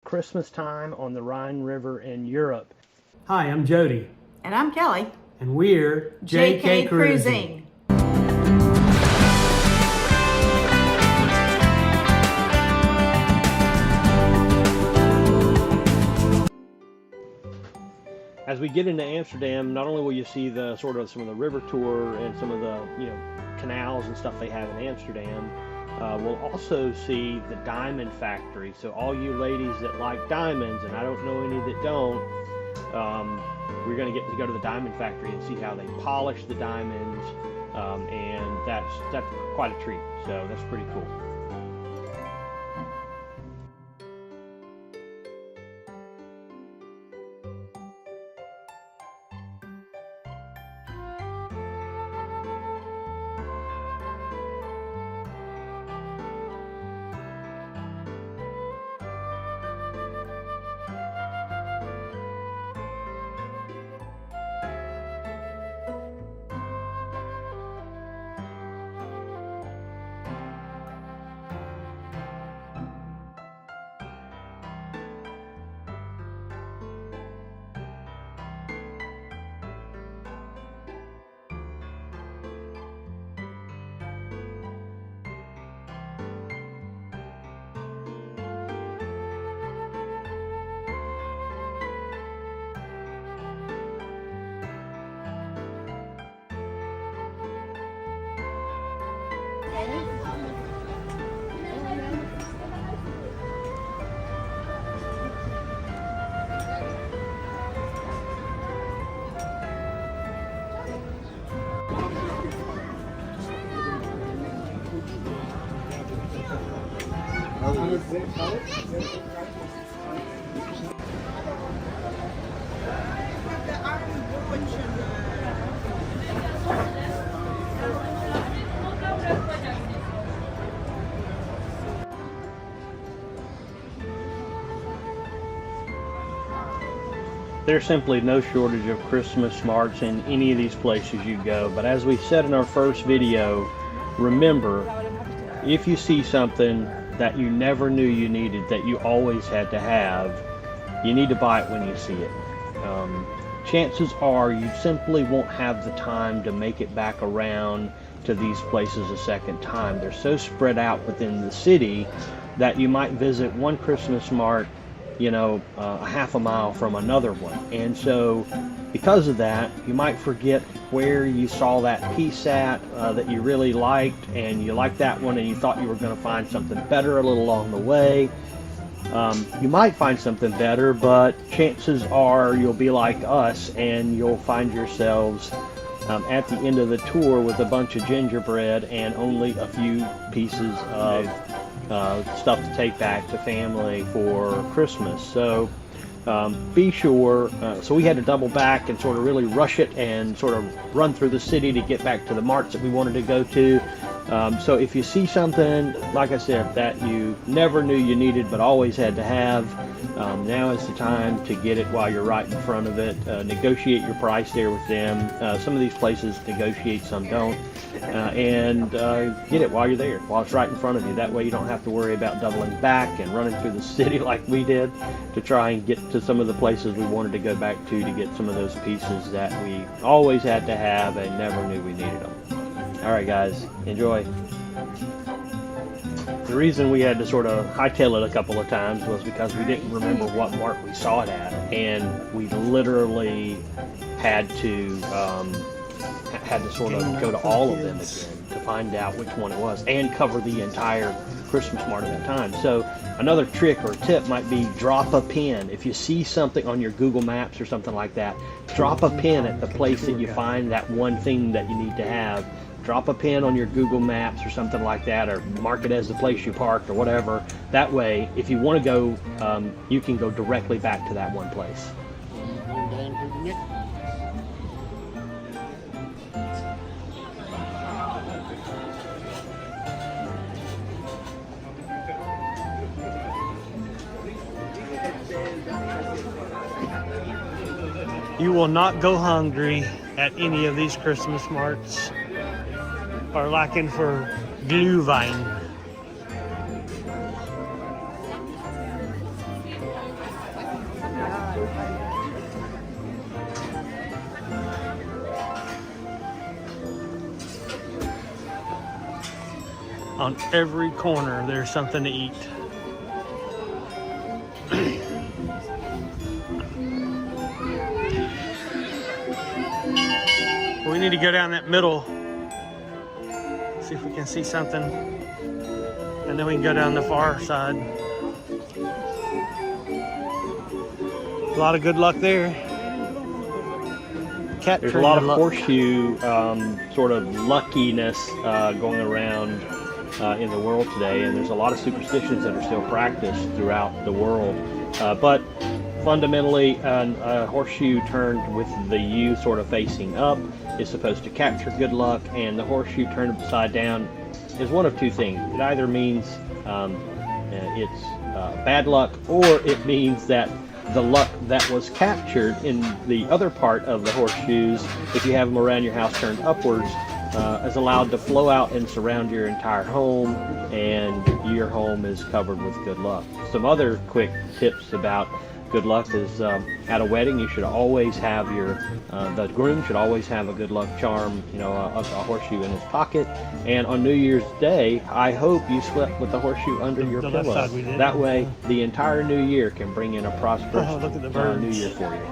Christmas time on the Rhine River in Europe. Hi, I'm Jody. And I'm Kelly. And we're JK Cruising. As we get into Amsterdam, not only will you see the sort of some of the river tour and some of the canals and stuff they have in Amsterdam, we'll also see the diamond factory. So all you ladies that like diamonds, and I don't know any that don't, we're going to get to go to the diamond factory and see how they polish the diamonds, and that's quite a treat. So that's pretty cool. There's simply no shortage of Christmas marts in any of these places you go, but as we said in our first video, remember, if you see something that you never knew you needed, that you always had to have, you need to buy it when you see it. Chances are you simply won't have the time to make it back around to these places a second time. They're so spread out within the city that you might visit one Christmas mart a half a mile from another one, and so because of that you might forget where you saw that piece at that you really liked, and you liked that one and you thought you were going to find something better a little along the way. You might find something better, but chances are you'll be like us and you'll find yourselves at the end of the tour with a bunch of gingerbread and only a few pieces of stuff to take back to family for Christmas. So be sure, so we had to double back and sort of really rush it and sort of run through the city to get back to the marts that we wanted to go to. So if you see something, like I said, that you never knew you needed but always had to have, now is the time to get it while you're right in front of it. Negotiate your price there with them. Some of these places negotiate, some don't. And get it while you're there, while it's right in front of you. That way you don't have to worry about doubling back and running through the city like we did to try and get to some of the places we wanted to go back to get some of those pieces that we always had to have and never knew we needed them. Alright guys, enjoy. The reason we had to sort of hightail it a couple of times was because we didn't remember what mart we saw it at, and we literally had to sort of go to all of them again to find out which one it was and cover the entire Christmas mart at that time. So another trick or tip might be drop a pin. If you see something on your Google Maps or something like that, drop a pin at the place that you find that one thing that you need to have. Drop a pin on your Google Maps or something like that, or mark it as the place you parked or whatever. That way, if you want to go, you can go directly back to that one place. You will not go hungry at any of these Christmas marts or lacking for glühwein. On every corner, there's something to eat. We need to go down that middle, see if we can see something, and then we can go down the far side. A lot of good luck there. There's a lot of horseshoe sort of luckiness going around in the world today, and there's a lot of superstitions that are still practiced throughout the world. But fundamentally, a horseshoe turned with the U sort of facing up is supposed to capture good luck, and the horseshoe turned upside down is one of two things. It either means it's bad luck, or it means that the luck that was captured in the other part of the horseshoes, if you have them around your house turned upwards, is allowed to flow out and surround your entire home, and your home is covered with good luck. Some other quick tips about good luck is at a wedding, you should always have the groom should always have a good luck charm, a horseshoe in his pocket. And on New Year's Day, I hope you slept with the horseshoe under your pillow. That way, the entire new year can bring in a prosperous new year for you.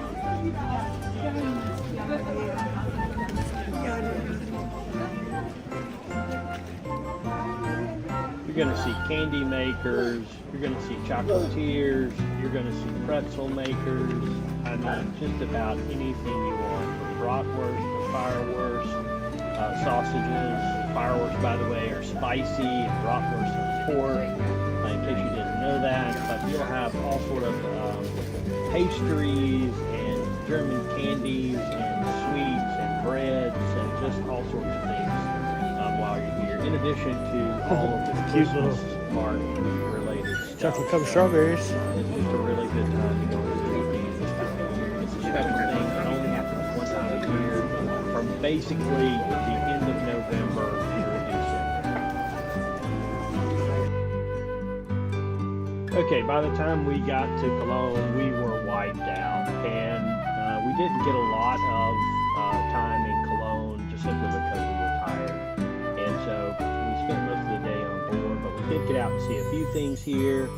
You're going to see candy makers, you're going to see chocolatiers, you're going to see pretzel makers, I mean, just about anything you want. From bratwurst to fireworks, sausages. Fireworks, by the way, are spicy, and bratwurst are pork, in case you didn't know that. But you'll have all sort of pastries and German candies and sweets and breads and just all sorts of things while you're here. In addition to all of the Christmas Mart-related stuff. Chocolate covered strawberries. It's just a really good time to go to the this time of year. It's a special thing that only happens one time a year, from basically the end of November through December. Okay, by the time we got to Cologne, we were wiped out, and we didn't get a lot of time in Cologne just simply because we were tired. And so we spent most of the day on board, but we did get out and see a few things here,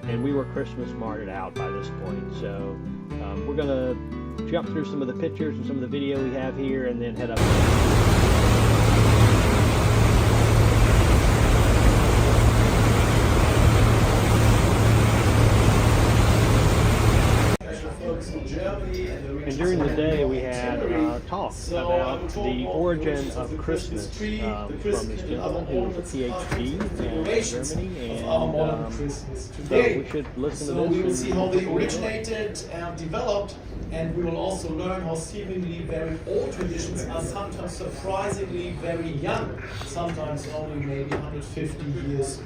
and we were Christmas marted out by this point. So we're going to jump through some of the pictures and some of the video we have here, and then head up. And during the day, we had talks about the origin of Christmas from this gentleman who was a PhD in Germany, and so we should listen to this. So we will see how they originated and developed, and we will also learn how seemingly very old traditions are sometimes surprisingly very young, sometimes only maybe 150 years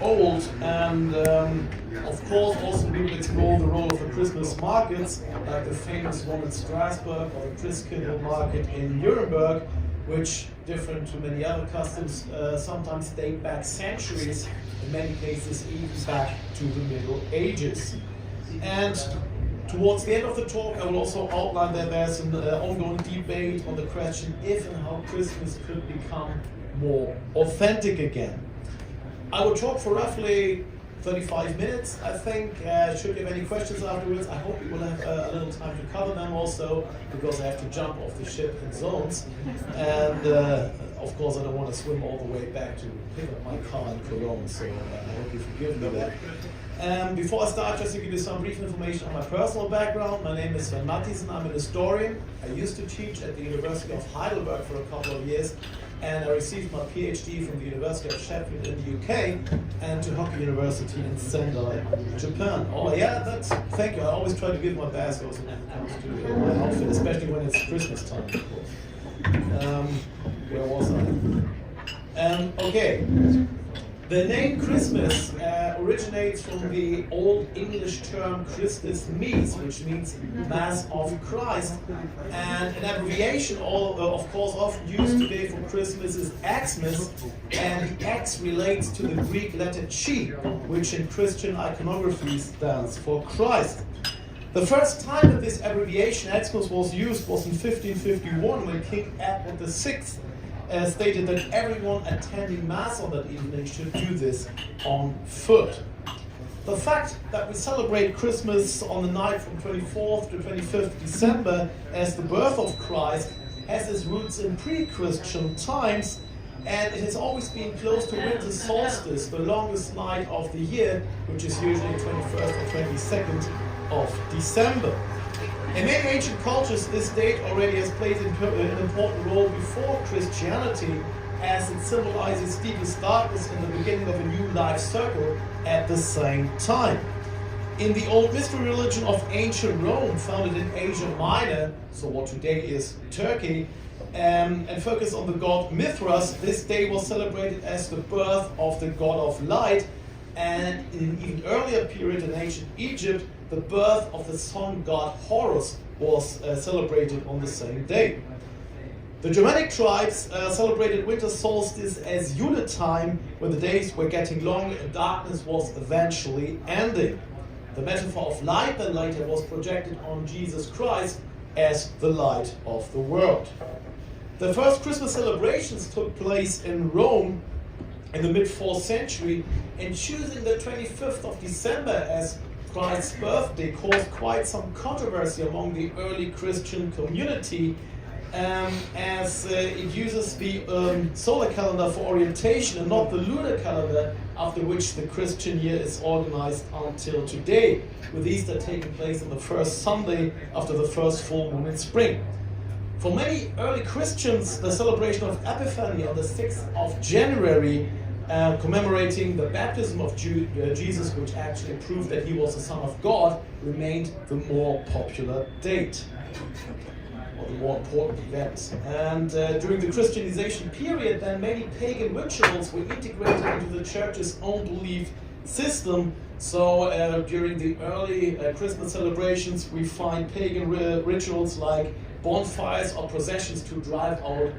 old. And of course also we will explore the role of the Christmas markets, like the famous one in Strasbourg or the Christkindl market in Nuremberg, which, different to many other customs, sometimes date back centuries, in many cases even back to the Middle Ages. And towards the end of the talk, I will also outline that there's an ongoing debate on the question if and how Christmas could become more authentic again. I will talk for roughly 35 minutes, I think. Should you have any questions afterwards, I hope you will have a little time to cover them also, because I have to jump off the ship in zones. And of course, I don't want to swim all the way back to pick up my car in Cologne, so I hope you forgive me that. Before I start, just to give you some brief information on my personal background. My name is Sven Matthiesen, I'm an historian. I used to teach at the University of Heidelberg for a couple of years, and I received my PhD from the University of Sheffield in the UK and to Hockey University in Sendai, Japan. Oh yeah, thank you. I always try to give my best also when it comes to my outfit, especially when it's Christmas time, of course. Where was I? Okay. The name Christmas originates from the Old English term Christus Mies, which means Mass of Christ, and an abbreviation, of course, often used today for Christmas is Xmas, and X relates to the Greek letter Chi, which in Christian iconography stands for Christ. The first time that this abbreviation Xmas was used was in 1551 when King Edward VI stated that everyone attending Mass on that evening should do this on foot. The fact that we celebrate Christmas on the night from 24th to 25th December as the birth of Christ has its roots in pre-Christian times, and it has always been close to winter solstice, the longest night of the year, which is usually 21st or 22nd of December. In many ancient cultures, this date already has played an important role before Christianity, as it symbolizes deepest darkness and the beginning of a new life circle at the same time. In the old mystery religion of ancient Rome, founded in Asia Minor, so what today is Turkey, and focused on the god Mithras, this day was celebrated as the birth of the god of light, and in an even earlier period in ancient Egypt, the birth of the sun god Horus was celebrated on the same day. The Germanic tribes celebrated winter solstice as Yule time, when the days were getting longer and darkness was eventually ending. The metaphor of light then later was projected on Jesus Christ as the light of the world. The first Christmas celebrations took place in Rome in the mid-4th century, and choosing the 25th of December as Christ's birthday caused quite some controversy among the early Christian community, as it uses the solar calendar for orientation and not the lunar calendar, after which the Christian year is organized until today, with Easter taking place on the first Sunday after the first full moon in spring. For many early Christians, the celebration of Epiphany on the 6th of January, commemorating the baptism of Jesus, which actually proved that he was the Son of God, remained the more popular date, or the more important event. And during the Christianization period, then many pagan rituals were integrated into the church's own belief system. So during the early Christmas celebrations, we find pagan rituals like bonfires or processions to drive out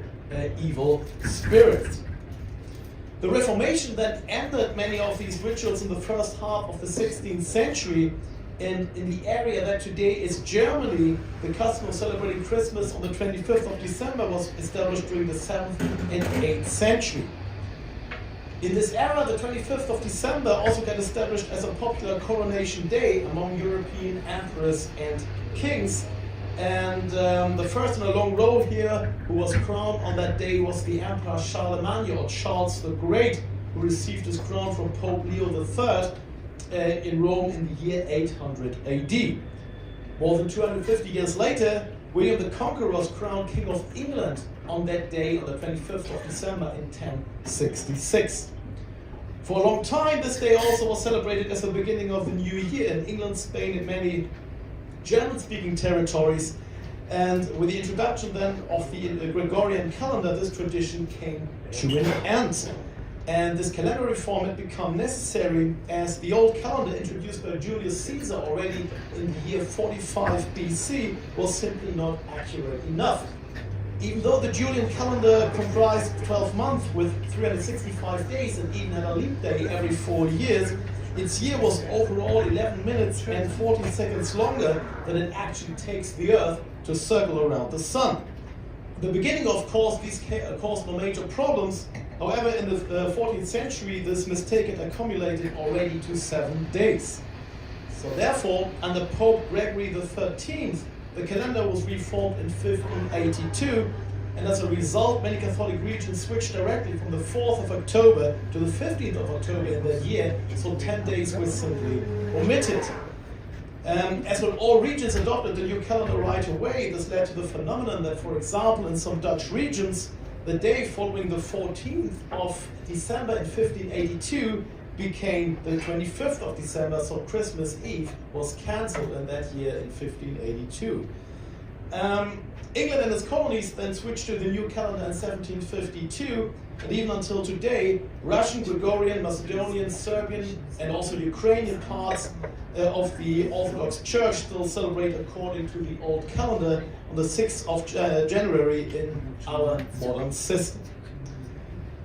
evil spirits. The Reformation then ended many of these rituals in the first half of the 16th century, and in the area that today is Germany, the custom of celebrating Christmas on the 25th of December was established during the 7th and 8th century. In this era, the 25th of December also got established as a popular coronation day among European emperors and kings. And the first in a long row here who was crowned on that day was the Emperor Charlemagne, or Charles the Great, who received his crown from Pope Leo III in Rome in the year 800 AD. More than 250 years later, William the Conqueror was crowned King of England on that day, on the 25th of December in 1066. For a long time, this day also was celebrated as the beginning of the new year in England, Spain, and many German-speaking territories, and with the introduction then of the Gregorian calendar, this tradition came to an end. And this calendar reform had become necessary as the old calendar introduced by Julius Caesar already in the year 45 BC was simply not accurate enough. Even though the Julian calendar comprised 12 months with 365 days and even had a leap day every 4 years, its year was overall 11 minutes and 14 seconds longer than it actually takes the Earth to circle around the Sun. The beginning, of course, these caused no major problems. However, in the 14th century, this mistake had accumulated already to 7 days. So therefore, under Pope Gregory XIII, the calendar was reformed in 1582, and as a result, many Catholic regions switched directly from the 4th of October to the 15th of October in that year, so 10 days were simply omitted. As when all regions adopted the new calendar right away, this led to the phenomenon that, for example, in some Dutch regions, the day following the 14th of December in 1582 became the 25th of December, so Christmas Eve was cancelled in that year in 1582. England and its colonies then switched to the new calendar in 1752, and even until today, Russian, Gregorian, Macedonian, Serbian, and also Ukrainian parts of the Orthodox Church still celebrate according to the old calendar on the 6th of January in our modern system.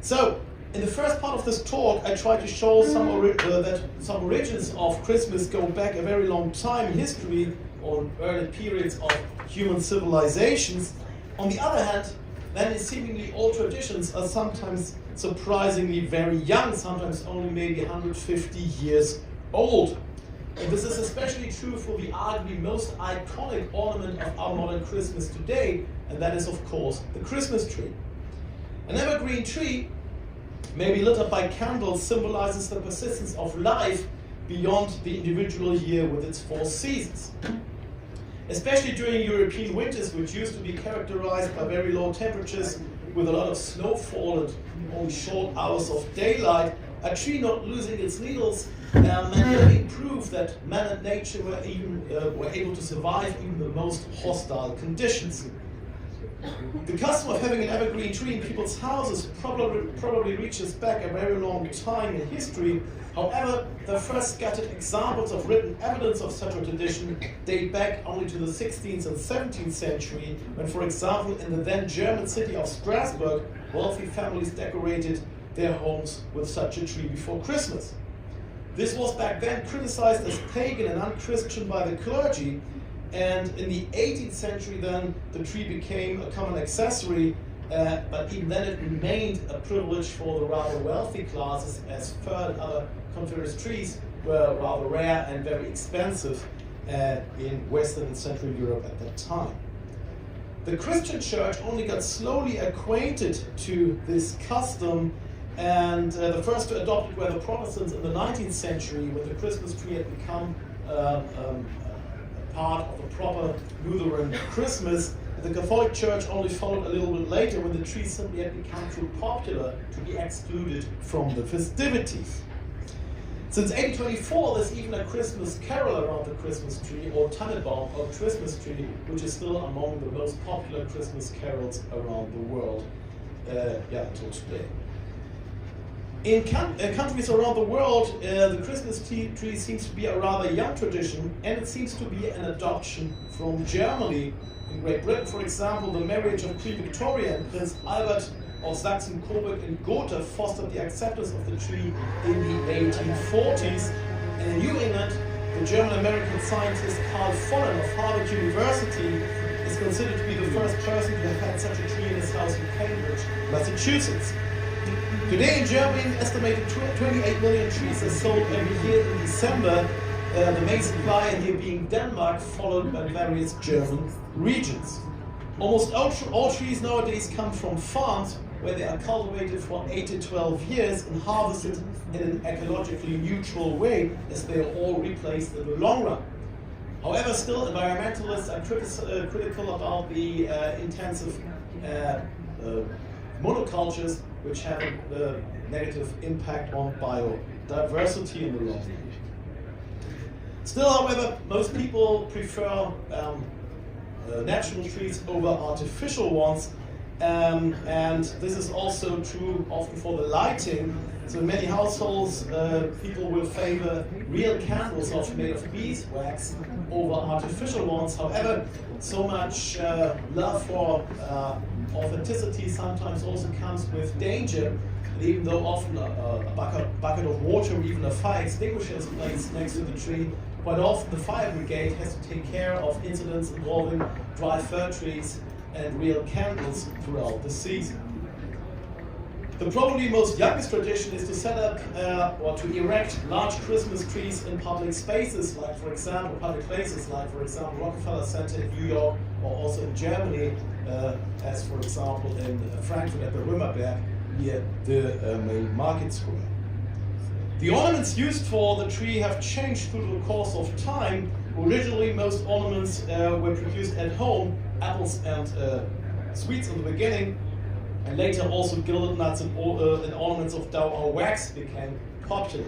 So, in the first part of this talk, I tried to show that some origins of Christmas go back a very long time in history, or early periods of human civilizations. On the other hand, then seemingly all traditions are sometimes surprisingly very young, sometimes only maybe 150 years old. And this is especially true for the arguably most iconic ornament of our modern Christmas today, and that is, of course, the Christmas tree. An evergreen tree, maybe lit up by candles, symbolizes the persistence of life beyond the individual year with its 4 seasons. Especially during European winters, which used to be characterized by very low temperatures with a lot of snowfall and only short hours of daylight, a tree not losing its needles meant proof that man and nature were able to survive even the most hostile conditions. The custom of having an evergreen tree in people's houses probably reaches back a very long time in history. However, the first scattered examples of written evidence of such a tradition date back only to the 16th and 17th century, when, for example, in the then German city of Strasbourg, wealthy families decorated their homes with such a tree before Christmas. This was back then criticized as pagan and unchristian by the clergy, and in the 18th century then the tree became a common accessory, but even then it remained a privilege for the rather wealthy classes, as fir and other coniferous trees were rather rare and very expensive in Western and Central Europe at that time. The Christian church only got slowly acquainted to this custom, and the first to adopt it were the Protestants in the 19th century, when the Christmas tree had become a part of a proper Lutheran Christmas. The Catholic Church only followed a little bit later, when the tree simply had become too popular to be excluded from the festivities. Since 1824, there's even a Christmas carol around the Christmas tree, or Tannenbaum, or Christmas tree, which is still among the most popular Christmas carols around the world, until today. In countries around the world, the Christmas tree seems to be a rather young tradition, and it seems to be an adoption from Germany. In Great Britain, for example, the marriage of Queen Victoria and Prince Albert of Saxon-Coburg and Gotha fostered the acceptance of the tree in the 1840s. And in New England, the German-American scientist Carl Follen of Harvard University is considered to be the first person to have had such a tree in his house in Cambridge, Massachusetts. Today in Germany, an estimated 28 million trees are sold every year in December, the main supplier here being Denmark, followed by various German regions. Almost all trees nowadays come from farms where they are cultivated for 8 to 12 years and harvested in an ecologically neutral way, as they are all replaced in the long run. However, still environmentalists are critical about the intensive monocultures, which have a negative impact on biodiversity in the long run. Still, however, most people prefer natural trees over artificial ones, and this is also true often for the lighting. So in many households, people will favor real candles often made of beeswax over artificial ones. However, so much love for authenticity sometimes also comes with danger. And even though often a bucket of water or even a fire extinguisher is placed next to the tree, quite often the fire brigade has to take care of incidents involving dry fir trees and real candles throughout the season. The probably most youngest tradition is to set up or to erect large Christmas trees in public spaces, like for example, public places like for example Rockefeller Center in New York, or also in Germany, as for example in Frankfurt at the Römerberg near the main market square. The ornaments used for the tree have changed through the course of time. Originally, most ornaments were produced at home, apples and sweets in the beginning, and later also gilded nuts and ornaments of dough or wax became popular.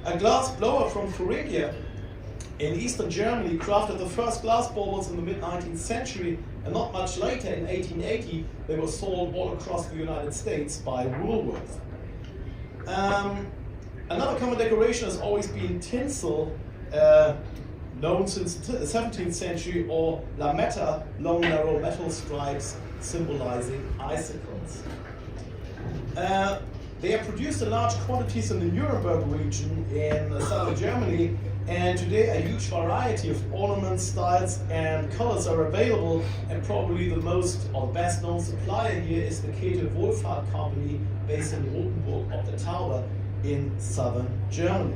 A glass blower from Thuringia in eastern Germany crafted the first glass baubles in the mid-19th century, and not much later, in 1880, they were sold all across the United States by Woolworth. Another common decoration has always been tinsel, known since the 17th century, or lametta, long narrow metal stripes symbolizing icicles. They are produced in large quantities in the Nuremberg region in southern Germany, And today a huge variety of ornaments, styles and colors are available, and probably the most or best known supplier here is the Käthe Wohlfahrt company based in Rothenburg ob der Tauber in southern Germany.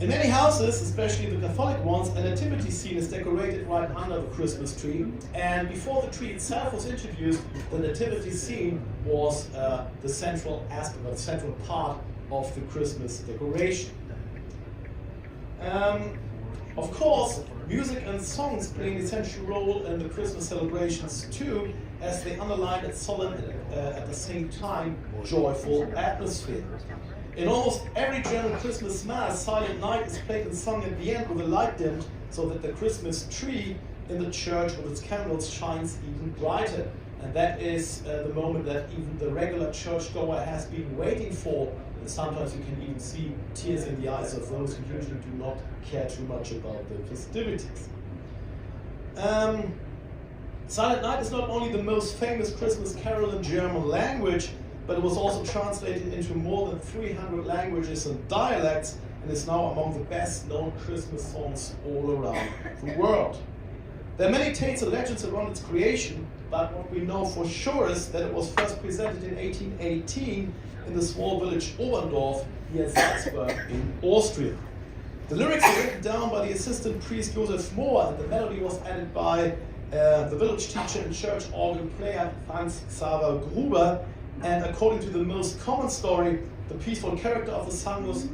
In many houses, especially the Catholic ones, a nativity scene is decorated right under the Christmas tree, and before the tree itself was introduced, the nativity scene was the central aspect or the central part of the Christmas decoration. Of course, music and songs play an essential role in the Christmas celebrations too, as they underline its solemn at the same time joyful atmosphere. In almost every German Christmas Mass, Silent Night is played and sung at the end with a light dimmed so that the Christmas tree in the church with its candles shines even brighter. And that is the moment that even the regular churchgoer has been waiting for. And sometimes you can even see tears in the eyes of those who usually do not care too much about the festivities. Silent Night is not only the most famous Christmas carol in German language, but it was also translated into more than 300 languages and dialects, and is now among the best known Christmas songs all around the world. There are many tales and legends around its creation, but what we know for sure is that it was first presented in 1818 in the small village Oberndorf near Salzburg in Austria. The lyrics were written down by the assistant priest Josef Mohr, and the melody was added by the village teacher and church organ player Franz Xaver Gruber. And according to the most common story, the peaceful character of the song was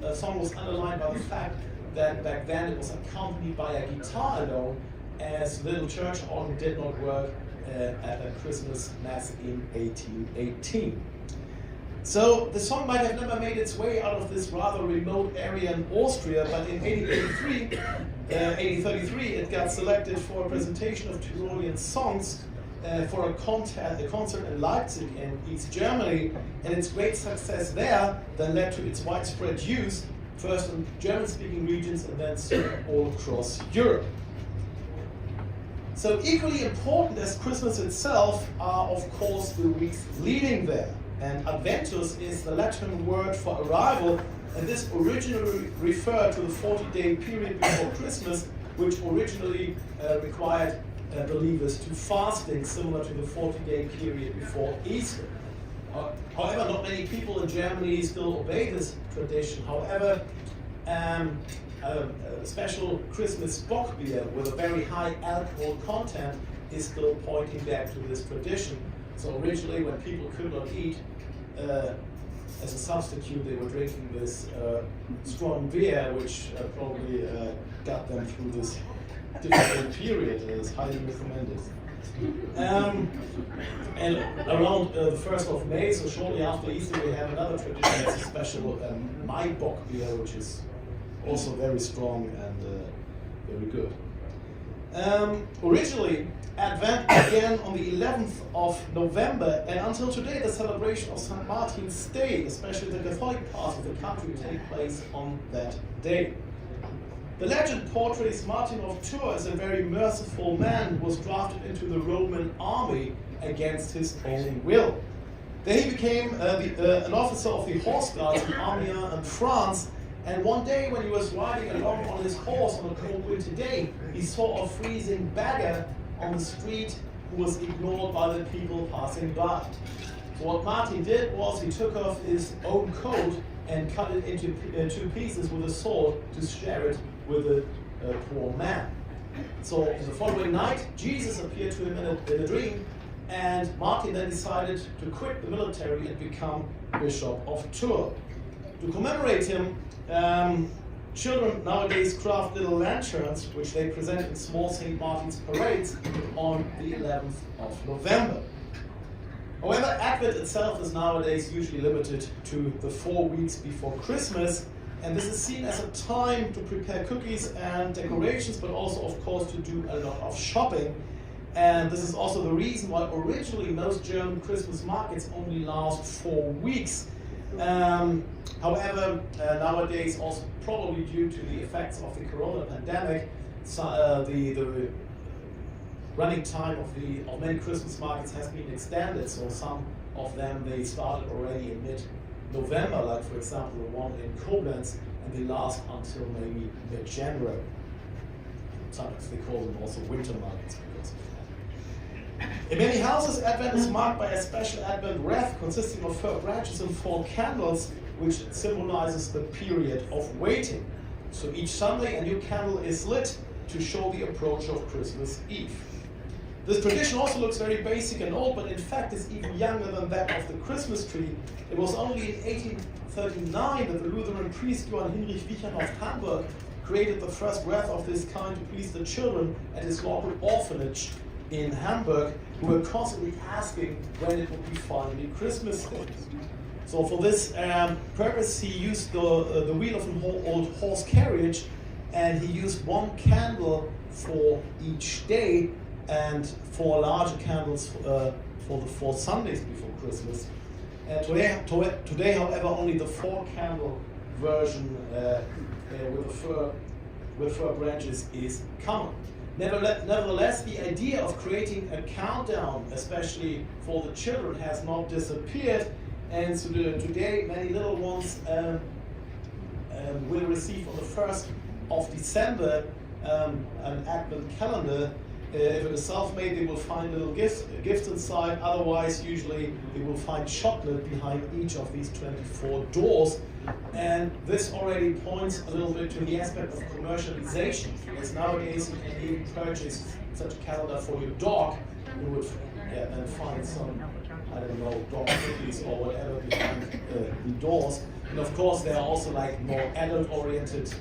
underlined by the fact that back then it was accompanied by a guitar alone, as the little church organ did not work at a Christmas Mass in 1818. So the song might have never made its way out of this rather remote area in Austria, but in 1833 it got selected for a presentation of Tyrolean songs for a concert in Leipzig in East Germany, and its great success there then led to its widespread use, first in German-speaking regions and then soon all across Europe. So equally important as Christmas itself are of course the weeks leading there. And Adventus is the Latin word for arrival, and this originally referred to the 40-day period before Christmas, which originally required believers to fasting, similar to the 40-day period before Easter. However, not many people in Germany still obey this tradition. However, a special Christmas bock beer with a very high alcohol content is still pointing back to this tradition. So originally, when people could not eat, as a substitute, they were drinking this strong beer, which probably got them through this difficult period. It is highly recommended. And around the 1st of May, so shortly after Easter, we have another tradition. It's a special Maibock beer, which is also very strong and very good. Originally, Advent began on the 11th of November, and until today the celebration of St. Martin's Day, especially the Catholic part of the country, take place on that day. The legend portrays Martin of Tours as a very merciful man who was drafted into the Roman army against his own will. Then he became an officer of the Horse Guards in Amiens and France, and one day when he was riding along on his horse on a cold winter day, he saw a freezing beggar on the street who was ignored by the people passing by. So what Martin did was he took off his own coat and cut it into two pieces with a sword to share it with the poor man. So the following night, Jesus appeared to him in a dream, and Martin then decided to quit the military and become Bishop of Tours. To commemorate him, children nowadays craft little lanterns, which they present in small St. Martin's parades on the 11th of November. However, Advent itself is nowadays usually limited to the 4 weeks before Christmas, and this is seen as a time to prepare cookies and decorations, but also, of course, to do a lot of shopping. And this is also the reason why originally most German Christmas markets only last 4 weeks. However, nowadays, also probably due to the effects of the corona pandemic, the running time of many Christmas markets has been extended. So some of them, they started already in mid-November, like for example the one in Koblenz, and they last until maybe mid-January. Sometimes they call them also winter markets because of that. In many houses, Advent is marked by a special Advent wreath consisting of 4 branches and 4 candles, which symbolizes the period of waiting. So each Sunday a new candle is lit to show the approach of Christmas Eve. This tradition also looks very basic and old, but in fact is even younger than that of the Christmas tree. It was only in 1839 that the Lutheran priest Johann Hinrich Wichern of Hamburg created the first wreath of this kind to please the children at his local orphanage in Hamburg, who were constantly asking when it would be finally Christmas Day. So for this purpose, he used the wheel of an old horse carriage, and he used 1 candle for each day and 4 larger candles for the 4 Sundays before Christmas. Today, however, only the 4-candle version with 4 branches is common. Nevertheless, the idea of creating a countdown, especially for the children, has not disappeared, and so today many little ones will receive on the 1st of December an Advent calendar. If it is self-made, they will find little gifts inside. Otherwise, usually they will find chocolate behind each of these 24 doors. And this already points a little bit to the aspect of commercialization. Because nowadays you can even purchase such a calendar for your dog. You would then find some, I don't know, dog cookies or whatever behind the doors. And of course, there are also like more adult-oriented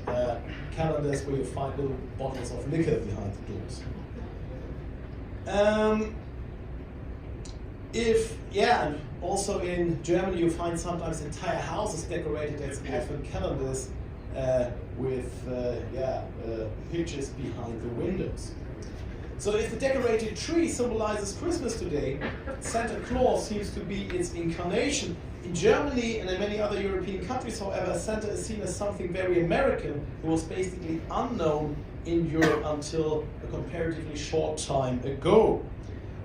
calendars where you find little bottles of liquor behind the doors. And also in Germany you find sometimes entire houses decorated as Advent calendars with pictures behind the windows. So if the decorated tree symbolizes Christmas today, Santa Claus seems to be its incarnation. In Germany and in many other European countries, however, Santa is seen as something very American, who was basically unknown in Europe until a comparatively short time ago.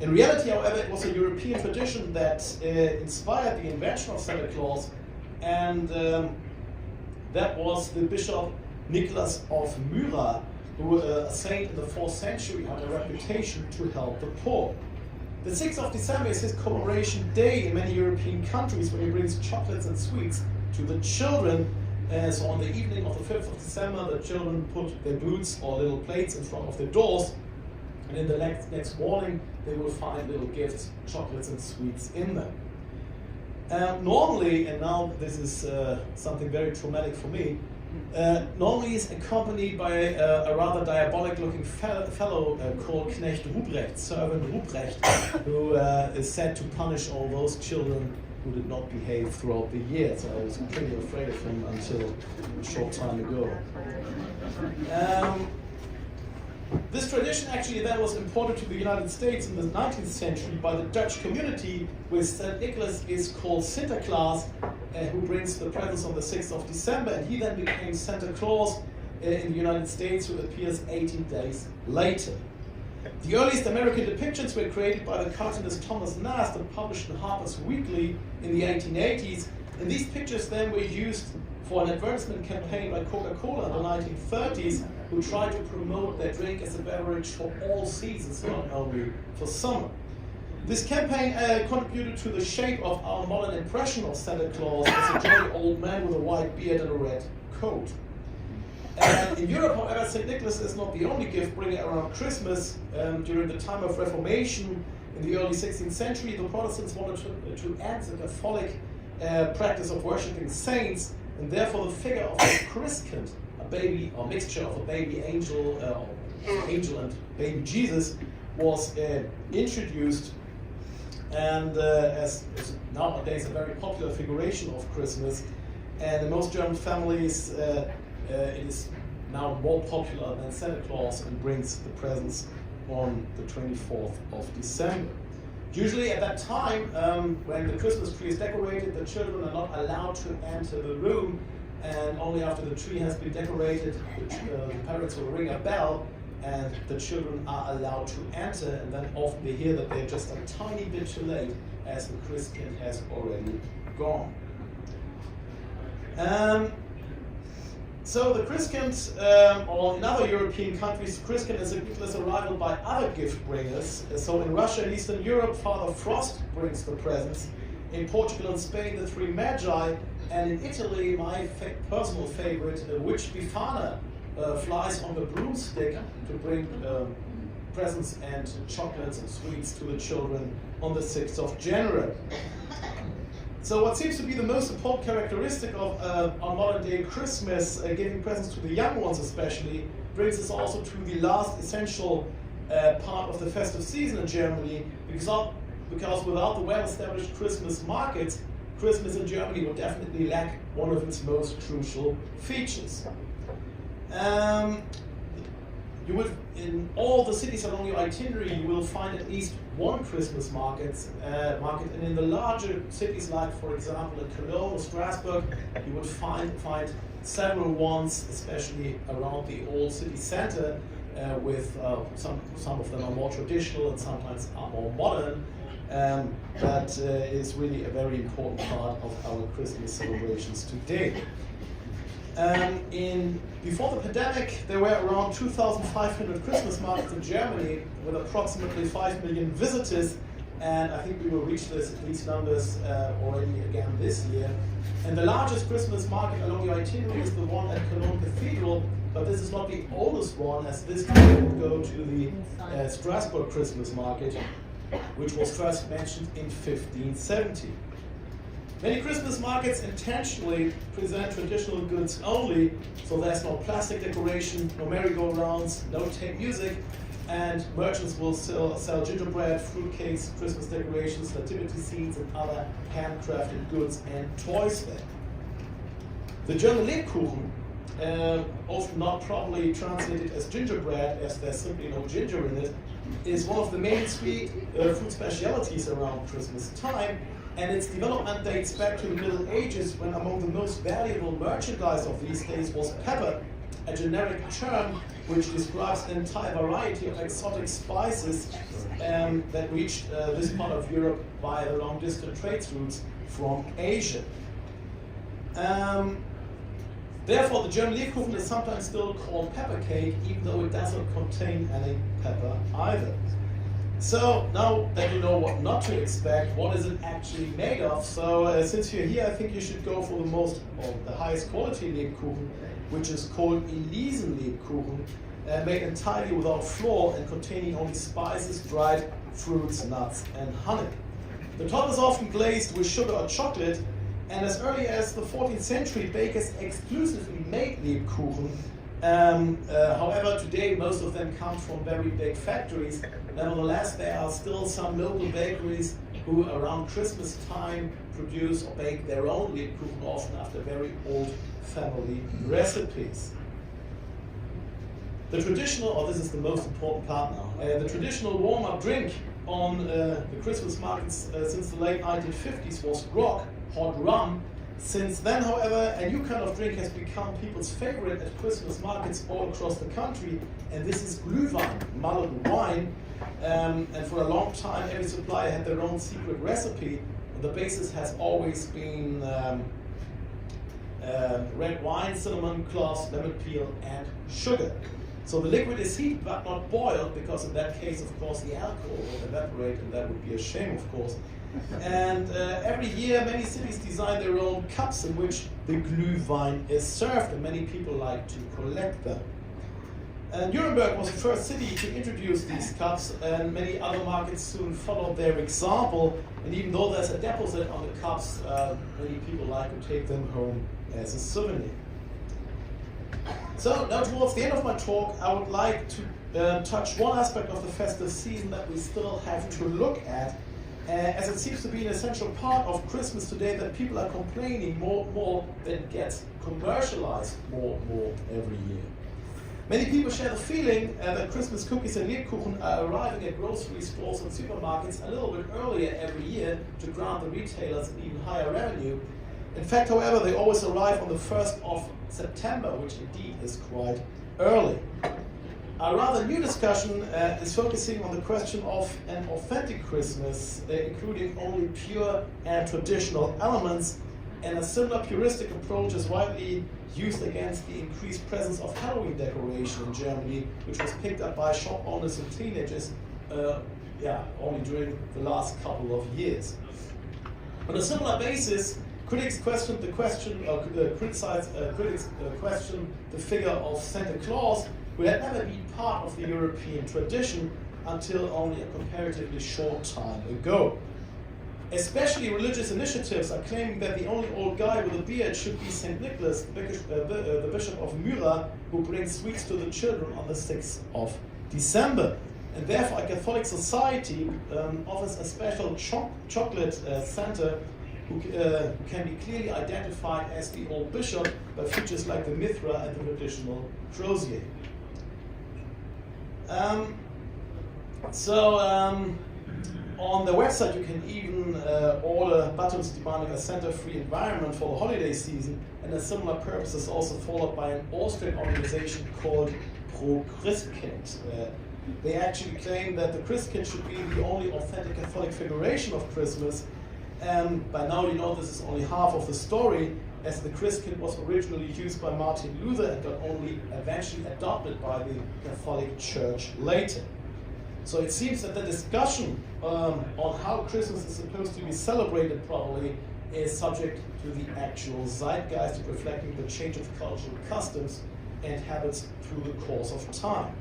In reality, however, it was a European tradition that inspired the invention of Santa Claus, and that was the Bishop Nicholas of Myra, who, a saint in the 4th century, had a reputation to help the poor. The 6th of December is his commemoration day in many European countries, when he brings chocolates and sweets to the children. So on the evening of the 5th of December, the children put their boots or little plates in front of their doors, and in the next morning they will find little gifts, chocolates and sweets in them. Normally, and now this is something very traumatic for me, normally is accompanied by a rather diabolic-looking fellow called Knecht Ruprecht, servant Ruprecht, who is said to punish all those children who did not behave throughout the year. So I was pretty afraid of him until a short time ago. This tradition actually then was imported to the United States in the 19th century by the Dutch community, where St. Nicholas is called Sinterklaas, who brings the presents on the 6th of December, and he then became Santa Claus in the United States, who appears 18 days later. The earliest American depictions were created by the cartoonist Thomas Nast and published in Harper's Weekly in the 1880s, and these pictures then were used for an advertisement campaign by Coca-Cola in the 1930s, who tried to promote their drink as a beverage for all seasons, not only for summer. This campaign contributed to the shape of our modern impression of Santa Claus as a jolly old man with a white beard and a red coat. In Europe, however, St. Nicholas is not the only gift bringer around Christmas. During the time of Reformation in the early 16th century, the Protestants wanted to end the Catholic practice of worshipping saints, and therefore the figure of a Christkind, a baby or mixture of a baby angel, angel and baby Jesus, was introduced, and as nowadays a very popular figuration of Christmas. And in most German families, it is now more popular than Santa Claus and brings the presents on the 24th of December. Usually at that time, when the Christmas tree is decorated, the children are not allowed to enter the room, and only after the tree has been decorated, the parents will ring a bell and the children are allowed to enter, and then often they hear that they're just a tiny bit too late as the Christkind has already gone. So the Christkind, or in other European countries, Christkind is arrival by other gift bringers. So in Russia and Eastern Europe, Father Frost brings the presents. In Portugal and Spain, the Three Magi. And in Italy, my personal favorite, Witch Befana, flies on the broomstick to bring presents and chocolates and sweets to the children on the 6th of January. So what seems to be the most important characteristic of our modern day Christmas, giving presents to the young ones especially, brings us also to the last essential part of the festive season in Germany, because without the well-established Christmas markets, Christmas in Germany would definitely lack one of its most crucial features. You will, in all the cities along your itinerary, you will find at least one Christmas market, and in the larger cities like, for example, in Cologne or Strasbourg, you would find several ones, especially around the old city center, with some of them are more traditional and sometimes are more modern. That is really a very important part of our Christmas celebrations today. Before the pandemic, there were around 2,500 Christmas markets in Germany with approximately 5 million visitors, and I think we will reach these numbers already again this year. And the largest Christmas market along the itinerary is the one at Cologne Cathedral, but this is not the oldest one, as this would go to the Strasbourg Christmas market, which was first mentioned in 1570. Many Christmas markets intentionally present traditional goods only, so there's no plastic decoration, no merry-go-rounds, no tape music, and merchants will sell gingerbread, fruitcakes, Christmas decorations, nativity scenes, and other handcrafted goods and toys there. The German Lebkuchen, often not properly translated as gingerbread, as there's simply no ginger in it, is one of the main sweet food specialities around Christmas time. And its development dates back to the Middle Ages, when among the most valuable merchandise of these days was pepper, a generic term which describes an entire variety of exotic spices that reached this part of Europe via the long-distance trade routes from Asia. Therefore, the German Lebkuchen is sometimes still called pepper cake, even though it doesn't contain any pepper either. So now that you know what not to expect, what is it actually made of? So since you're here, I think you should go for the highest quality Lebkuchen, which is called Elisen Lebkuchen, made entirely without flour and containing only spices, dried fruits, nuts, and honey. The top is often glazed with sugar or chocolate, and as early as the 14th century, bakers exclusively made Lebkuchen. However, today most of them come from very big factories. Nevertheless, there are still some local bakeries who around Christmas time produce or bake their own Lebkuchen, often after very old family recipes. The traditional, this is the most important part now, the traditional warm-up drink on the Christmas markets since the late 1950s was grog, hot rum. Since then, however, a new kind of drink has become people's favorite at Christmas markets all across the country, and this is Glühwein, mulled wine. And for a long time, every supplier had their own secret recipe. The basis has always been red wine, cinnamon cloves, lemon peel, and sugar. So the liquid is heated but not boiled, because in that case, of course, the alcohol will evaporate, and that would be a shame, of course. And every year, many cities design their own cups in which the Glühwein is served, and many people like to collect them. Nuremberg was the first city to introduce these cups, and many other markets soon followed their example. And even though there's a deposit on the cups, many people like to take them home as a souvenir. So now towards the end of my talk, I would like to touch one aspect of the festive season that we still have to look at, as it seems to be an essential part of Christmas today that people are complaining more than gets commercialized more every year. Many people share the feeling that Christmas cookies and Lebkuchen are arriving at grocery stores and supermarkets a little bit earlier every year to grant the retailers an even higher revenue. In fact, however, they always arrive on the 1st of September, which indeed is quite early. A rather new discussion is focusing on the question of an authentic Christmas, including only pure and traditional elements, and a similar puristic approach is widely used against the increased presence of Halloween decoration in Germany, which was picked up by shop owners and teenagers only during the last couple of years. On a similar basis, critics questioned the figure of Santa Claus, who had never been part of the European tradition until only a comparatively short time ago. Especially religious initiatives are claiming that the only old guy with a beard should be St. Nicholas, the Bishop of Myra, who brings sweets to the children on the 6th of December. And therefore, a Catholic society offers a special chocolate Santa who can be clearly identified as the old bishop by features like the mithra and the traditional crozier. On the website you can even order buttons demanding a Santa-free environment for the holiday season, and a similar purpose is also followed by an Austrian organization called Pro Christkind. They actually claim that the Christkind should be the only authentic Catholic figuration of Christmas. By now you know this is only half of the story, as the Christkind was originally used by Martin Luther and got only eventually adopted by the Catholic Church later. So it seems that the discussion on how Christmas is supposed to be celebrated properly is subject to the actual zeitgeist, reflecting the change of cultural customs and habits through the course of time.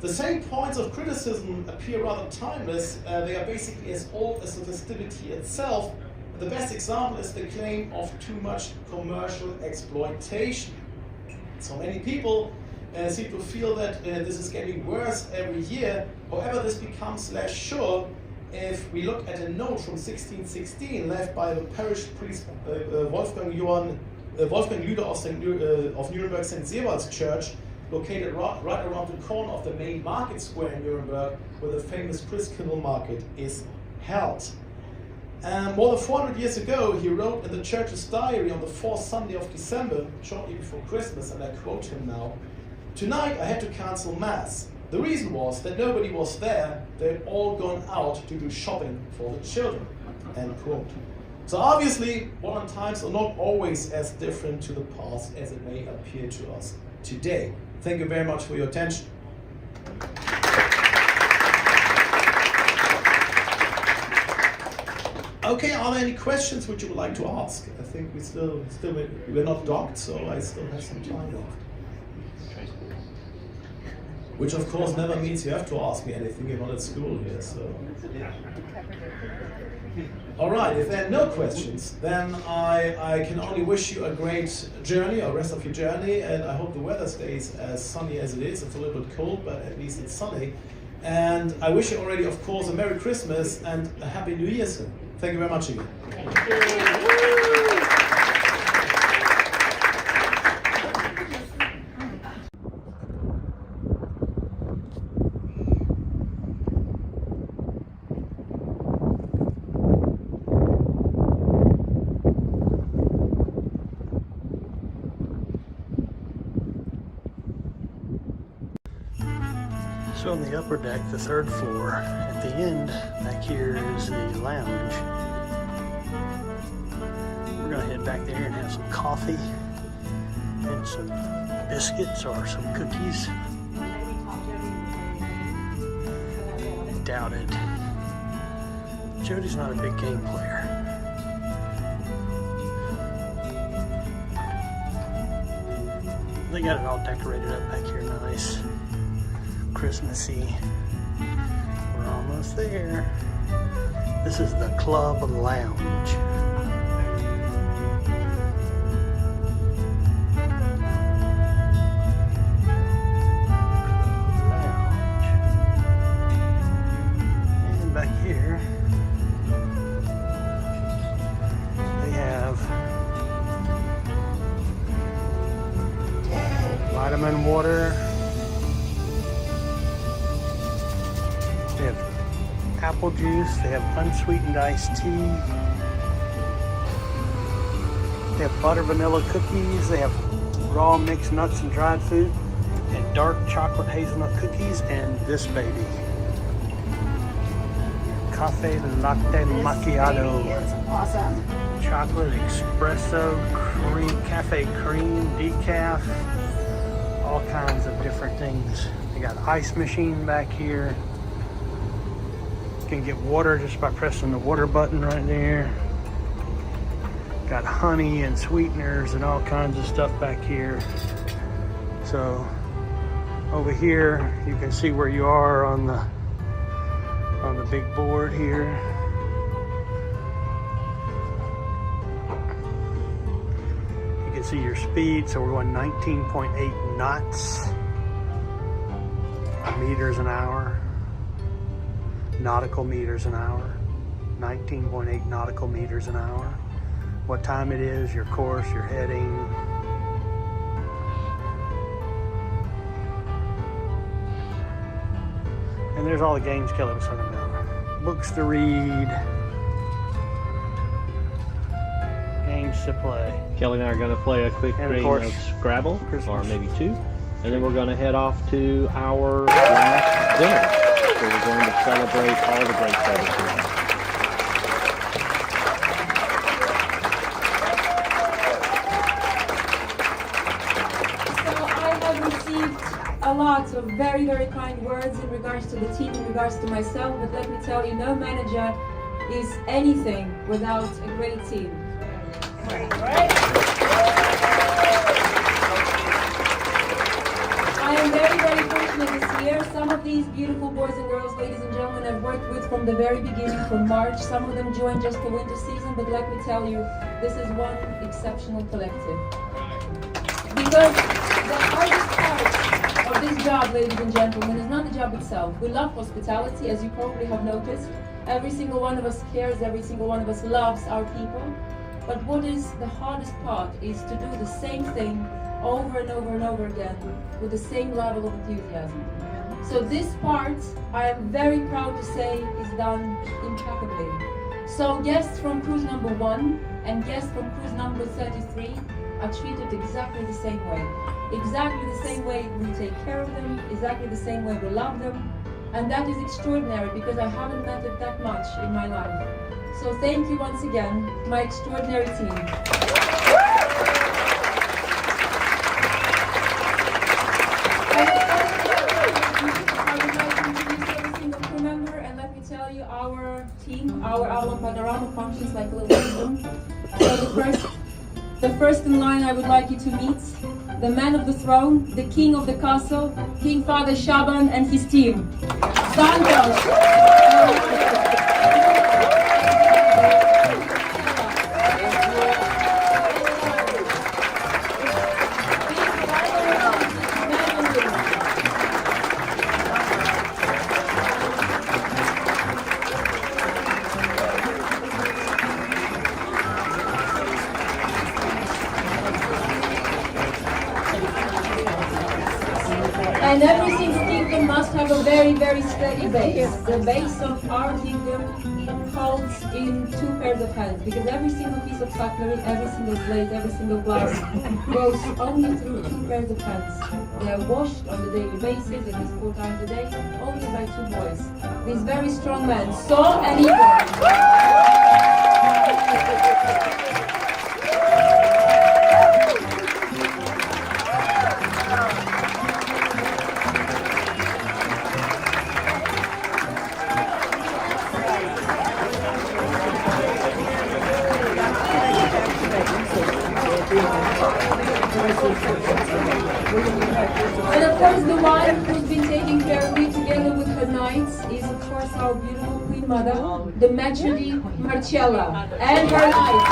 The same points of criticism appear rather timeless. They are basically as old as the festivity itself. The best example is the claim of too much commercial exploitation. So many people seem to feel that this is getting worse every year. However, this becomes less sure if we look at a note from 1616 left by the parish priest Wolfgang Lüder of Nuremberg St. Sebald's Church, located right around the corner of the main market square in Nuremberg, where the famous Christkindl market is held. More than 400 years ago, he wrote in the church's diary on the 4th Sunday of December, shortly before Christmas, and I quote him now, "Tonight I had to cancel Mass. The reason was that nobody was there. They'd all gone out to do shopping for the children." End quote. So obviously, modern times are not always as different to the past as it may appear to us today. Thank you very much for your attention. Okay, are there any questions which you would like to ask? I think we're not docked, so I still have some time left. Which of course never means you have to ask me anything, you're not at school here, so. All right, if there are no questions, then I can only wish you a great journey, or rest of your journey, and I hope the weather stays as sunny as it is. It's a little bit cold, but at least it's sunny. And I wish you already, of course, a Merry Christmas and a Happy New Year soon. Thank you very much again. Thank you. So on the upper deck, the 3rd floor, at the end, back here is the lounge. We're gonna head back there and have some coffee and some biscuits or some cookies. Doubt it. Jody's not a big game player. They got it all decorated up back here nice. Christmassy. We're almost there. This is the Club Lounge. And back here, they have vitamin water. They have apple juice, they have unsweetened iced tea, they have butter vanilla cookies, they have raw mixed nuts and dried fruit, and dark chocolate hazelnut cookies, and this baby. Cafe Latte Macchiato. It's awesome. Chocolate espresso, cream, cafe cream, decaf, all kinds of different things. They got ice machine back here. You can get water just by pressing the water button right there. Got honey and sweeteners and all kinds of stuff back here. So over here you can see where you are on the big board here. You can see your speed, so we're going 19.8 knots, meters an hour, nautical meters an hour, 19.8 nautical meters an hour. What time it is, your course, your heading. And there's all the games Kelly was talking about. Books to read, games to play. Kelly and I are going to play a quick And of game course, of Scrabble, or Christmas. maybe two, and then we're going to head off to our last dinner. So we're going to celebrate all the great services. So I have received a lot of very, very kind words in regards to the team, in regards to myself, but let me tell you, no manager is anything without a great team. I am very, very fortunate this year. Some of these beautiful boys and girls, ladies and gentlemen, I've worked with from the very beginning, from March. Some of them joined just the winter season, but let me tell you, this is one exceptional collective. Because the hardest part of this job, ladies and gentlemen, is not the job itself. We love hospitality, as you probably have noticed. Every single one of us cares, every single one of us loves our people. But what is the hardest part is to do the same thing over and over and over again with the same level of enthusiasm. So this part, I am very proud to say, is done impeccably. So guests from cruise number 1 and guests from cruise number 33 are treated exactly the same way. Exactly the same way we take care of them, exactly the same way we love them. And that is extraordinary because I haven't met it that much in my life. So thank you once again, my extraordinary team. I would like to introduce every single crew member, and let me tell you, our team, our panorama functions like a little kingdom. So the first in line I would like you to meet, the man of the throne, the king of the castle, King Father Shaban and his team. Santos. And every single kingdom must have a very, very steady base. The base of our kingdom holds in 2 pairs of hands, because every single piece of cutlery, every single plate, every single glass goes only through 2 pairs of hands. They are washed on a daily basis, at least 4 times a day, only by 2 boys. These very strong men, Saul and Igor. And of course, the one who's been taking care of me together with her knights is of course our beautiful Queen Mother, the Matrony Marcella, and her knights,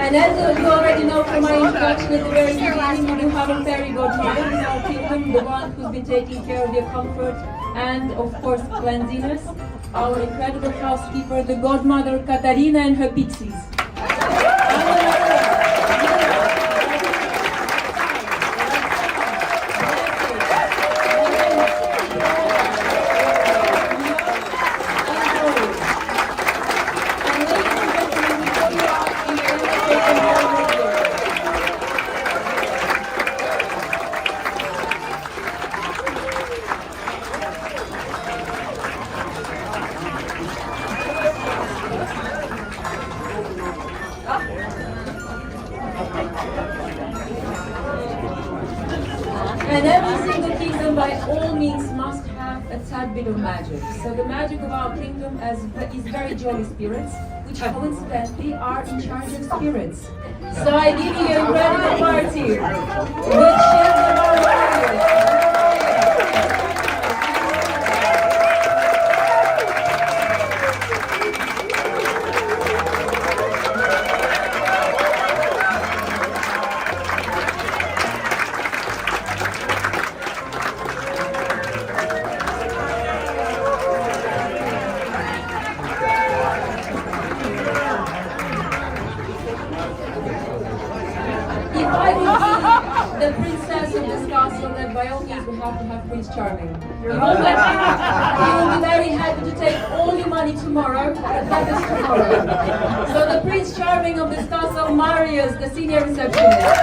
And as you already know from my introduction at the very beginning, we do have a fairy godmother in our kingdom. Stefan, the one who's been taking care of your comfort, and of course cleanliness, our incredible housekeeper, the godmother Katarina and her pixies. And every single kingdom by all means must have a tad bit of magic. So the magic of our kingdom is very jolly spirits, which coincidentally are in charge of spirits. So I give you an incredible party with shields of our warriors. If I would be the princess of this castle, then by all means we have to have Prince Charming. He will be very happy to take all your money tomorrow, but that is tomorrow. So the Prince Charming of this castle, Marius, the senior receptionist.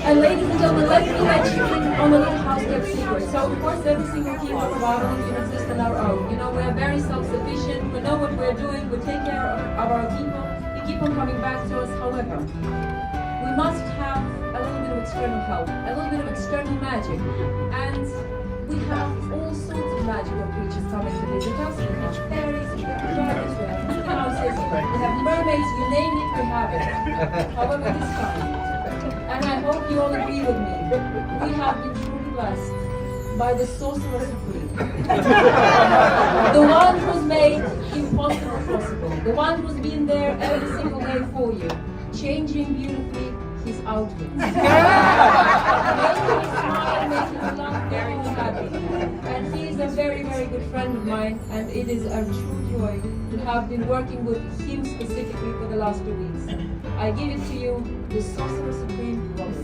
And ladies and gentlemen, let me let you in on a little house-kept secret. So of course every single kingdom of our own can exist on our own. You know, we are very self-sufficient, we know what we're doing, we take care of our people, they keep on coming back to us. However, we must have a little bit of external help, a little bit of external magic. And we have all sorts of magical creatures coming to visit us. We have fairies, we have dragons, we have houses, we have mermaids, you name it, we have it. However, this time, and I hope you all agree with me, we have been truly blessed by the Sorcerer Supreme. The one who's made impossible possible. The one who's been there every single day for you, changing beautifully his outfit. Making you smile, making you laugh, making you happy. And he is a very, very good friend of mine, and it is a true joy to have been working with him specifically for the last 2 weeks. I give it to you, the Sorcerer Supreme, Robert.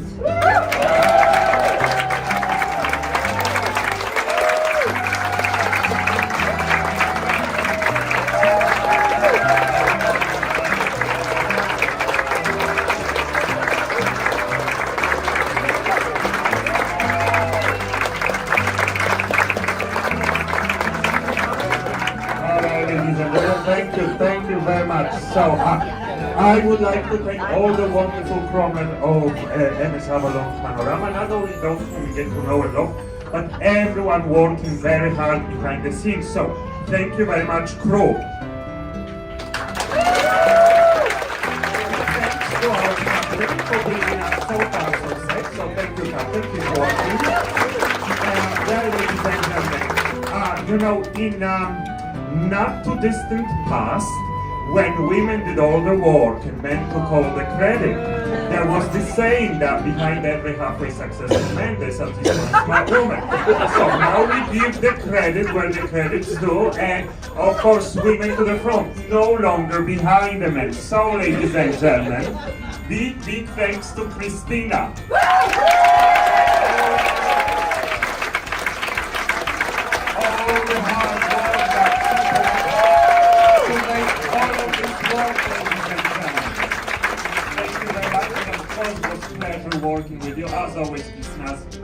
Thank you very much. So I would like to thank all the wonderful crewmen of MS Avalon Panorama, not only those who we get to know a lot, but everyone working very hard behind the scenes. So thank you very much, crew. Thanks to our captain for bringing us so far so safe. So thank you, captain, keep working. Well, ladies and gentlemen, you know, in not too distant past, when women did all the work and men took all the credit, there was this saying that behind every halfway successful man there's at least one smart woman. So now we give the credit where the credit's due, and of course women to the front, no longer behind the men. So ladies and gentlemen, big thanks to Christina. All the hard work that to make all of this work, ladies and gentlemen. Thank you very much, and of course it was a pleasure working with you, as always,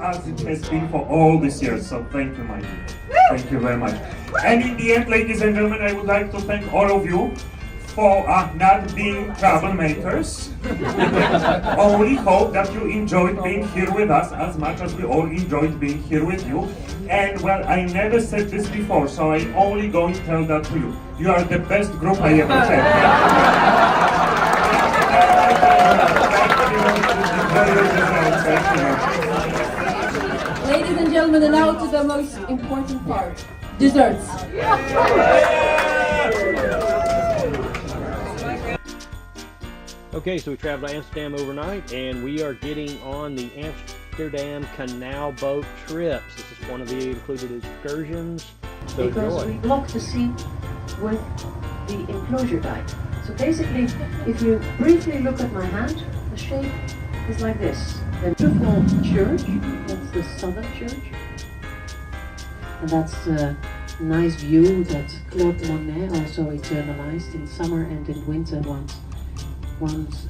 as it has been for all these years, so thank you, my dear. Thank you very much. And in the end, ladies and gentlemen, I would like to thank all of you for not being troublemakers. Only hope that you enjoyed being here with us as much as we all enjoyed being here with you. And well, I never said this before, so I only going to tell that to you. You are the best group I ever had. Ladies and gentlemen, and now to the most important part, desserts. Okay, so we traveled to Amsterdam overnight, and we are getting on the Amsterdam canal boat trips. This is one of the included excursions. So because we block the sea with the enclosure dye. So basically, if you briefly look at my hand, the shape is like this. The beautiful church, that's the Southern Church. And that's a nice view that Claude Monet also eternalized in summer and in winter once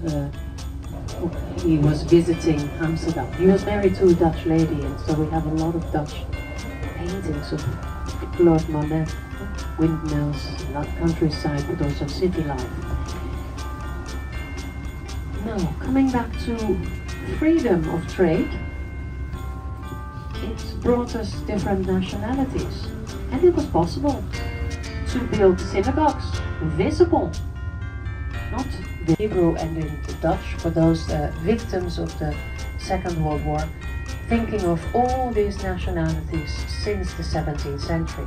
he was visiting Amsterdam. He was married to a Dutch lady, and so we have a lot of Dutch paintings of Claude Monet, windmills, not countryside, but also city life. Now, coming back to freedom of trade, it brought us different nationalities, and it was possible to build synagogues visible, not the Hebrew and in the Dutch, for those victims of the Second World War, thinking of all these nationalities since the 17th century.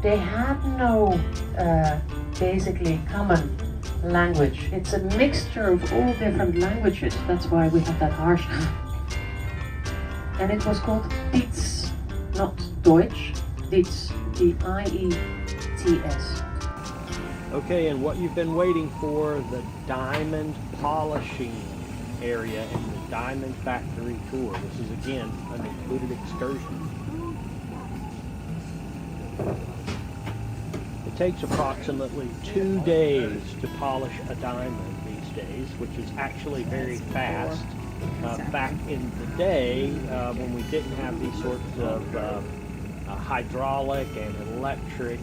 They had no basically common language. It's a mixture of all different languages. That's why we have that harsh. And it was called Dietz, not Deutsch, Dietz, D-I-E-T-S. Okay, and what you've been waiting for, the diamond polishing area and the diamond factory tour. This is again an included excursion. It takes approximately 2 days to polish a diamond these days, which is actually very fast. Back in the day, when we didn't have these sorts of hydraulic and electric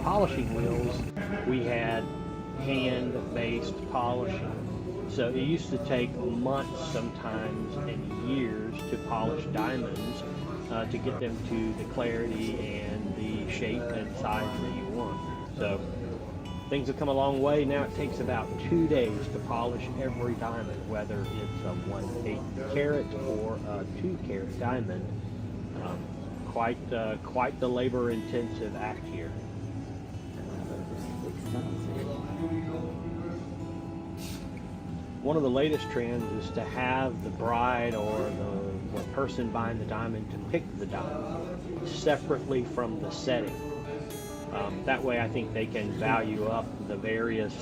polishing wheels, we had hand-based polishing. So it used to take months, sometimes, and years to polish diamonds to get them to the clarity and the shape and size that you want. So things have come a long way. Now it takes about 2 days to polish every diamond, whether it's a 1/8 carat or a 2-carat diamond. Quite the labor-intensive act here. One of the latest trends is to have the bride or the person buying the diamond to pick the diamond separately from the setting. That way I think they can value up the various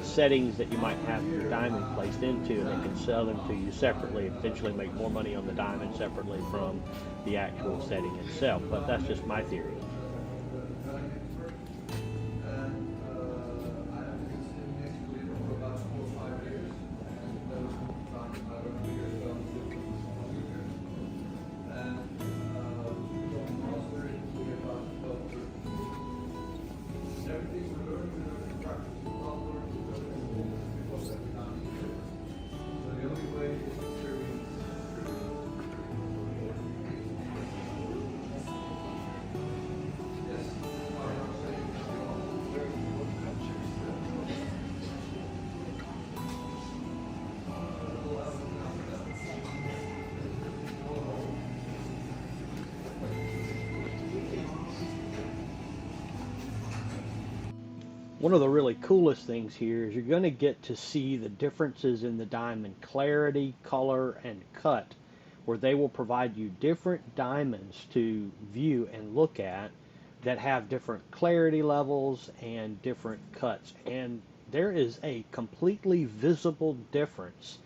settings that you might have your diamond placed into, and they can sell them to you separately and potentially make more money on the diamond separately from the actual setting itself. But that's just my theory. One of the really coolest things here is you're going to get to see the differences in the diamond clarity, color, and cut, where they will provide you different diamonds to view and look at that have different clarity levels and different cuts. And there is a completely visible difference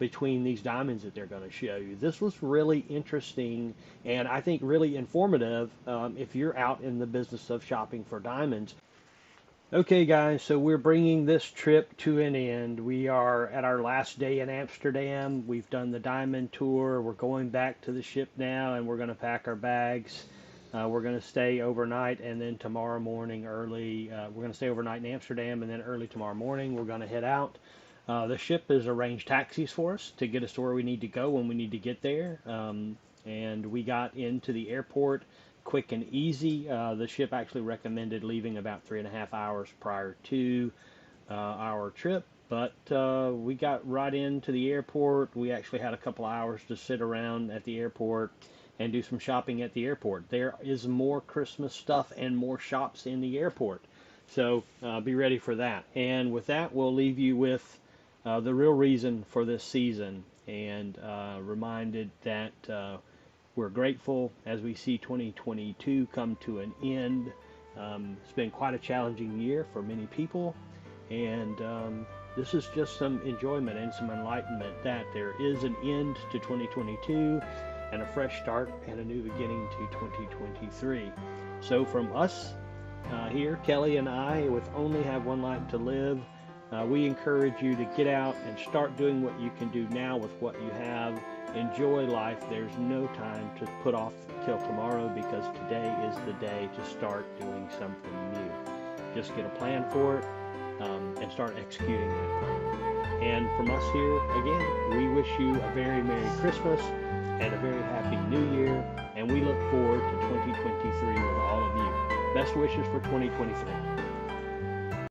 between these diamonds that they're going to show you. This was really interesting and I think really informative if you're out in the business of shopping for diamonds. Okay guys, so we're bringing this trip to an end. We are at our last day in Amsterdam. We've done the diamond tour. We're going back to the ship now and we're going to pack our bags. We're going to stay overnight, and then tomorrow morning early, we're going to stay overnight in Amsterdam, and then early tomorrow morning we're going to head out. The ship has arranged taxis for us to get us to where we need to go when we need to get there. And we got into the airport quick and easy. The ship actually recommended leaving about 3.5 hours prior to our trip, but we got right into the airport. We actually had a couple hours to sit around at the airport and do some shopping at the airport. There is more Christmas stuff and more shops in the airport, so be ready for that. And with that, we'll leave you with the real reason for this season, and reminded that we're grateful as we see 2022 come to an end. It's been quite a challenging year for many people, and this is just some enjoyment and some enlightenment that there is an end to 2022 and a fresh start and a new beginning to 2023. So from us here, Kelly and I, with Only Have One Life to Live, we encourage you to get out and start doing what you can do now with what you have. Enjoy life. There's no time to put off till tomorrow, because today is the day to start doing something new. Just get a plan for it and start executing that plan. And from us here, again, we wish you a very Merry Christmas and a very Happy New Year, and we look forward to 2023 with all of you. Best wishes for 2023.